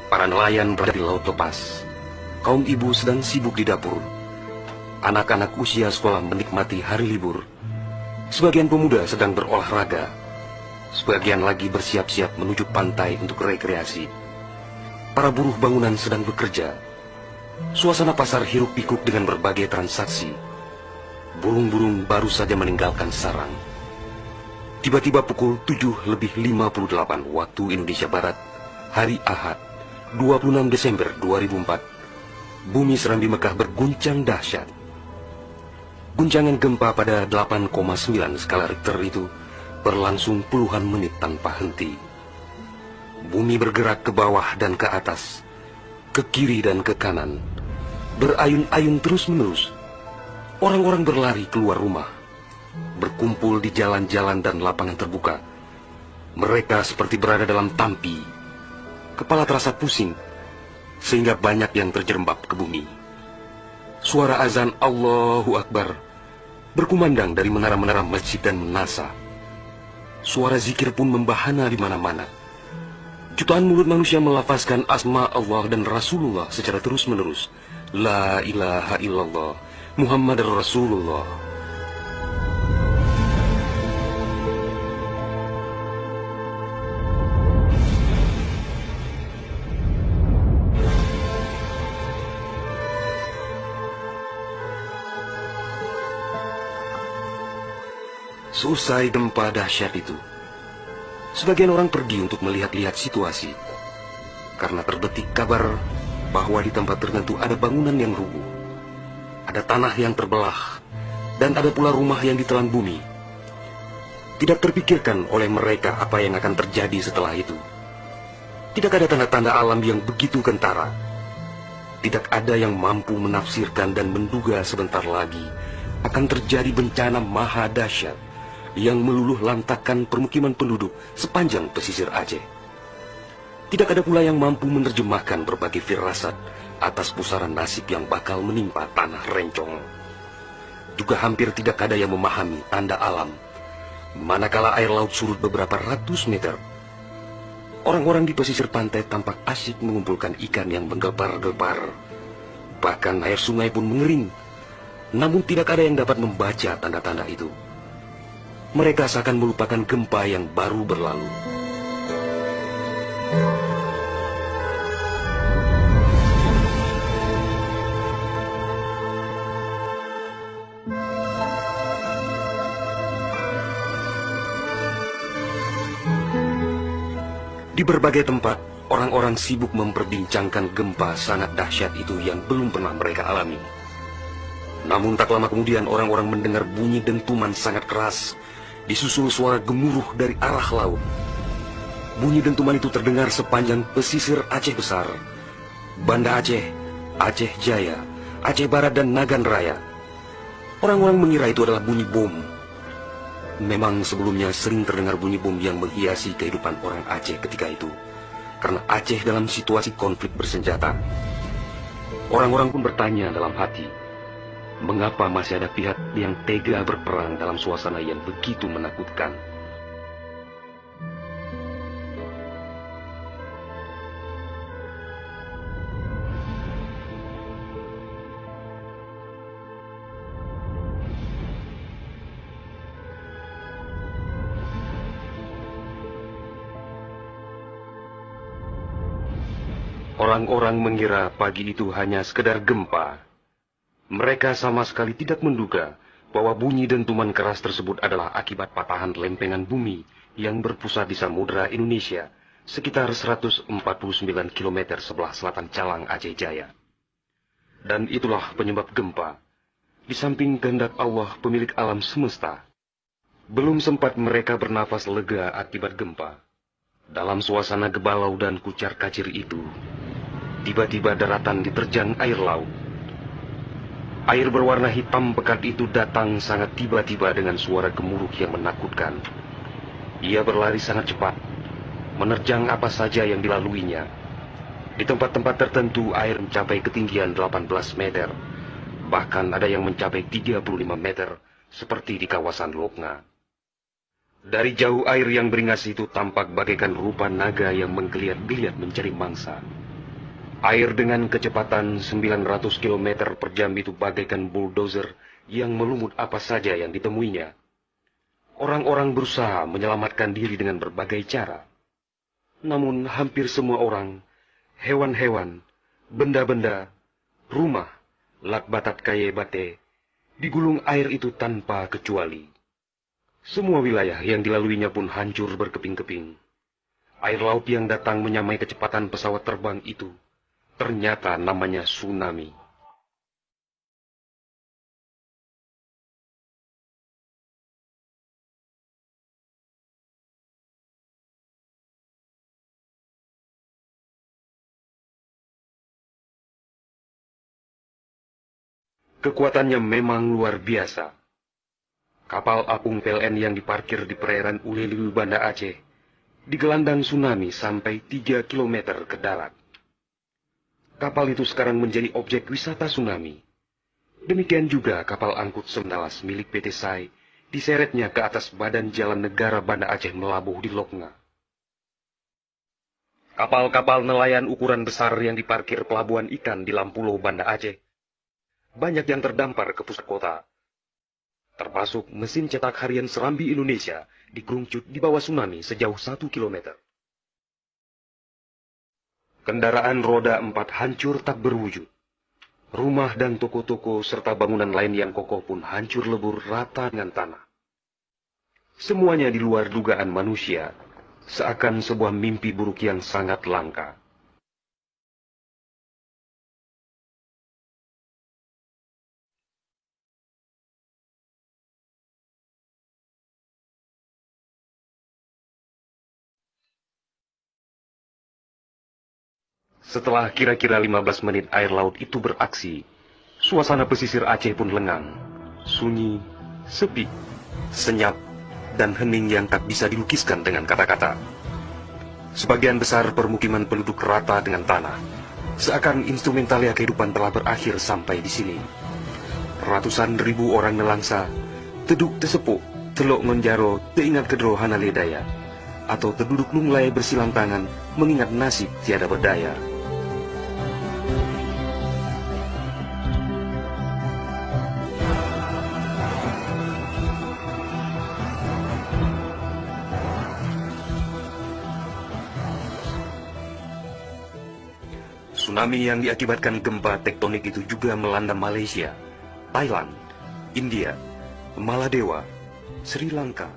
Para nelayan berada di laut lepas. Kaum ibu sedang sibuk di dapur. Anak-anak usia sekolah menikmati hari libur. Sebagian pemuda sedang berolahraga. Sebagian lagi bersiap-siap menuju pantai untuk rekreasi. Para buruh bangunan sedang bekerja. Suasana pasar hiruk-pikuk dengan berbagai transaksi. Burung-burung baru saja meninggalkan sarang. Tiba-tiba pukul 7:58 waktu Indonesia Barat, hari Ahad, 26 Desember 2004, bumi Serambi Mekah berguncang dahsyat. Guncangan gempa pada 8,9 skala Richter itu berlangsung puluhan menit tanpa henti. Bumi bergerak ke bawah dan ke atas, ke kiri dan ke kanan, berayun-ayun terus-menerus. Orang-orang berlari keluar rumah, berkumpul di jalan-jalan dan lapangan terbuka. Mereka seperti berada dalam tampi. Kepala terasa pusing, sehingga banyak yang terjerembab ke bumi. Suara azan Allahu Akbar berkumandang dari menara-menara masjid dan menasa. Suara zikir pun membahana di mana-mana. Jutaan mulut manusia melafazkan asma Allah dan Rasulullah secara terus-menerus. La ilaha illallah, Muhammad Rasulullah. Selesai gempa dahsyat itu, sebagian orang pergi untuk melihat-lihat situasi, karena terbetik kabar bahwa di tempat tertentu ada bangunan yang rubuh, ada tanah yang terbelah, dan ada pula rumah yang ditelan bumi. Tidak terpikirkan oleh mereka apa yang akan terjadi setelah itu. Tidak ada tanda-tanda alam yang begitu kentara. Tidak ada yang mampu menafsirkan dan menduga sebentar lagi akan terjadi bencana maha dahsyat yang meluluh lantakkan permukiman penduduk sepanjang pesisir Aceh. Tidak ada pula yang mampu menerjemahkan berbagai firasat atas pusaran nasib yang bakal menimpa tanah rencong. Juga hampir tidak ada yang memahami tanda alam, manakala air laut surut beberapa ratus meter. Orang-orang di pesisir pantai tampak asyik mengumpulkan ikan yang menggelepar-gelepar. Bahkan air sungai pun mengering, namun tidak ada yang dapat membaca tanda-tanda itu. Mereka seakan melupakan gempa yang baru berlalu. Di berbagai tempat, orang-orang sibuk memperbincangkan gempa sangat dahsyat itu yang belum pernah mereka alami. Namun tak lama kemudian orang-orang mendengar bunyi dentuman sangat keras, disusul suara gemuruh dari arah laut. Bunyi dentuman itu terdengar sepanjang pesisir Aceh Besar, Banda Aceh, Aceh Jaya, Aceh Barat dan Nagan Raya. Orang-orang mengira itu adalah bunyi bom. Memang sebelumnya sering terdengar bunyi bom yang menghiasi kehidupan orang Aceh ketika itu, karena Aceh dalam situasi konflik bersenjata. Orang-orang pun bertanya dalam hati, mengapa masih ada pihak yang tega berperang dalam suasana yang begitu menakutkan? Orang-orang mengira pagi itu hanya sekedar gempa. Mereka sama sekali tidak menduga bahwa bunyi dentuman keras tersebut adalah akibat patahan lempengan bumi yang berpusat di Samudra Indonesia, sekitar 149 km sebelah selatan Calang Aceh Jaya. Dan itulah penyebab gempa. Di samping kehendak Allah pemilik alam semesta, belum sempat mereka bernafas lega akibat gempa. Dalam suasana gebalau dan kucar-kacir itu, tiba-tiba daratan diterjang air laut. Air berwarna hitam pekat itu datang sangat tiba-tiba dengan suara gemuruh yang menakutkan. Ia berlari sangat cepat, menerjang apa saja yang dilaluinya. Di tempat-tempat tertentu air mencapai ketinggian 18 meter. Bahkan ada yang mencapai 35 meter, seperti di kawasan Lokna. Dari jauh air yang beringas itu tampak bagaikan rupa naga yang menggeliat-geliat mencari mangsa. Air dengan kecepatan 900 km per jam itu bagaikan bulldozer yang melumut apa saja yang ditemuinya. Orang-orang berusaha menyelamatkan diri dengan berbagai cara. Namun hampir semua orang, hewan-hewan, benda-benda, rumah, lakbatat kaye bate, digulung air itu tanpa kecuali. Semua wilayah yang dilaluinya pun hancur berkeping-keping. Air laut yang datang menyamai kecepatan pesawat terbang itu, ternyata namanya tsunami. Kekuatannya memang luar biasa. Kapal apung PLN yang diparkir di perairan Uleliu, Banda Aceh, digelandang tsunami sampai 3 kilometer ke darat. Kapal itu sekarang menjadi objek wisata tsunami. Demikian juga kapal angkut Semdalas milik PT SAI diseretnya ke atas badan jalan negara Banda Aceh melabuh di Loknga. Kapal-kapal nelayan ukuran besar yang diparkir pelabuhan ikan di Lampulo, Banda Aceh, banyak yang terdampar ke pusat kota. Termasuk mesin cetak harian Serambi Indonesia digerungcut di bawah tsunami sejauh 1 kilometer. Kendaraan roda 4 hancur tak berwujud. Rumah dan toko-toko serta bangunan lain yang kokoh pun hancur lebur rata dengan tanah. Semuanya di luar dugaan manusia, seakan sebuah mimpi buruk yang sangat langka. Setelah kira-kira 15 menit air laut itu beraksi, suasana pesisir Aceh pun lengang, sunyi, sepi, senyap, dan hening yang tak bisa dilukiskan dengan kata-kata. Sebagian besar permukiman penduduk rata dengan tanah, seakan instrumentalia kehidupan telah berakhir sampai di sini. Ratusan ribu orang nelangsa, teduk tesepuk, telok ngonjaro, teingat kedro hana ledaya, atau terduduk lunglai bersilang tangan, mengingat nasib tiada berdaya. Tsunami yang diakibatkan gempa tektonik itu juga melanda Malaysia, Thailand, India, Maladewa, Sri Lanka,